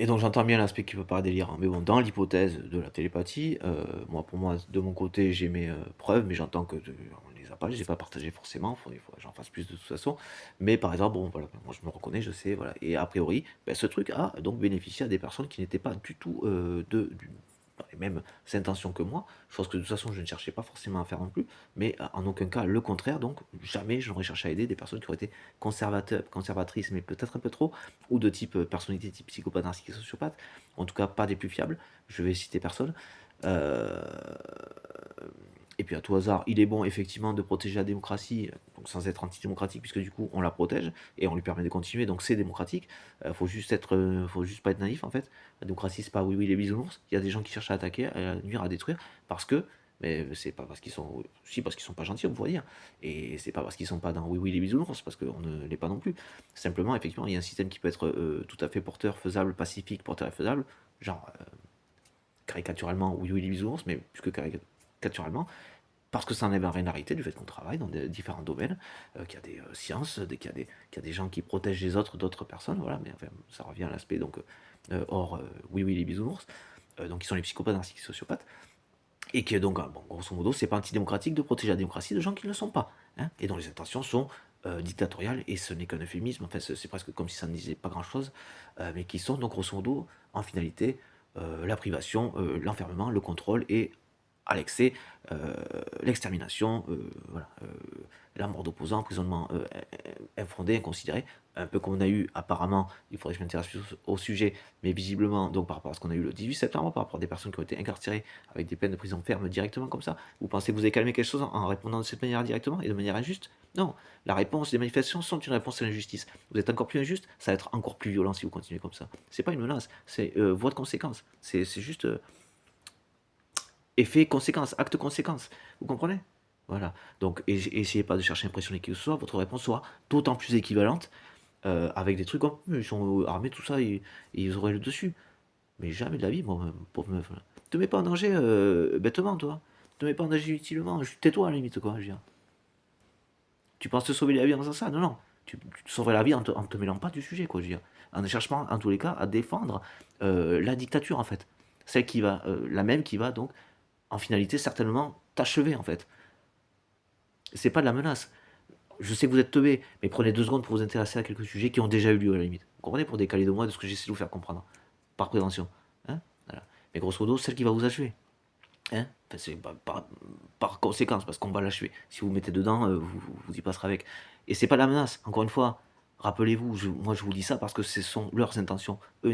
Et donc j'entends bien l'aspect qui peut paraître délirant, mais bon, dans l'hypothèse de la télépathie, moi, pour moi, de mon côté, j'ai mes, preuves, mais j'entends que on les a pas, je les ai pas partagées forcément, il faut que j'en fasse plus de toute façon. Mais par exemple, bon, voilà, moi je me reconnais, je sais, voilà, et a priori, bah, ce truc a donc bénéficié à des personnes qui n'étaient pas du tout, dans les mêmes intentions que moi, chose que de toute façon je ne cherchais pas forcément à faire non plus, mais en aucun cas le contraire, donc jamais je n'aurais cherché à aider des personnes qui auraient été conservatrices, mais peut-être un peu trop, ou de type personnalité, type psychopathe, narcissique, sociopathe, en tout cas pas des plus fiables, je vais citer personne. Euh, et puis à tout hasard, il est bon effectivement de protéger la démocratie, donc sans être antidémocratique, puisque du coup on la protège et on lui permet de continuer, donc c'est démocratique. Faut juste pas être naïf en fait. La démocratie c'est pas oui oui les bisounours. Il y a des gens qui cherchent à attaquer, à nuire, à détruire, parce que, mais c'est pas parce qu'ils sont, si parce qu'ils sont pas gentils on pourrait dire, et c'est pas parce qu'ils sont pas dans oui oui les bisounours, parce qu'on ne l'est pas non plus. Simplement effectivement il y a un système qui peut être tout à fait porteur, faisable, pacifique, porteur et faisable, genre caricaturalement oui oui les bisounours, mais plus que caricaturalement parce que ça n'enlève rien à du fait qu'on travaille dans différents domaines, qu'il y a des sciences, qu'il y a des gens qui protègent les autres d'autres personnes, voilà, mais enfin, ça revient à l'aspect donc hors oui oui les bisounours, donc qui sont les psychopathes ainsi que les sociopathes, et que donc bon, grosso modo c'est pas antidémocratique de protéger la démocratie de gens qui ne le sont pas, hein, et dont les intentions sont dictatoriales, et ce n'est qu'un euphémisme, enfin c'est presque comme si ça ne disait pas grand chose, mais qui sont donc grosso modo en finalité la privation, l'enfermement, le contrôle et à l'excès, l'extermination, voilà, la mort d'opposants, emprisonnement infondé, inconsidéré, un peu comme on a eu apparemment, il faudrait que je m'intéresse plus au sujet, mais visiblement, donc par rapport à ce qu'on a eu le 18 septembre, par rapport à des personnes qui ont été incarcérées avec des peines de prison ferme directement comme ça, vous pensez que vous avez calmé quelque chose en répondant de cette manière directement et de manière injuste? Non, la réponse des manifestations sont une réponse à l'injustice. Vous êtes encore plus injuste, ça va être encore plus violent si vous continuez comme ça. C'est pas une menace, c'est voie de conséquence. C'est juste effet, conséquence, acte, conséquence. Vous comprenez? Voilà. Donc, essayez pas de chercher à impressionner qui que ce soit, votre réponse soit d'autant plus équivalente, avec des trucs comme ils sont armés, tout ça, et ils auraient le dessus. Mais jamais de la vie, moi, pauvre meuf. Là. Te mets pas en danger bêtement, toi. Te mets pas en danger utilement. Tais-toi à la limite, quoi, je veux dire. Tu penses te sauver la vie en faisant ça? Non, non. Tu te sauverais la vie en te mêlant pas du sujet, quoi, je veux dire. En ne cherchant, en tous les cas, à défendre la dictature, en fait. Celle qui va, la même qui va, donc, en finalité, certainement, t'achever, en fait. C'est pas de la menace. Je sais que vous êtes teubé, mais prenez 2 secondes pour vous intéresser à quelques sujets qui ont déjà eu lieu, à la limite. Vous comprenez? Pour décaler de moi de ce que j'essaie de vous faire comprendre. Par prévention. Hein? Voilà. Mais grosso modo, celle qui va vous achever. Hein? Enfin, c'est par conséquence, parce qu'on va l'achever. Si vous vous mettez dedans, vous y passerez avec. Et c'est pas de la menace, encore une fois. Rappelez-vous, moi je vous dis ça parce que ce sont leurs intentions. Eux,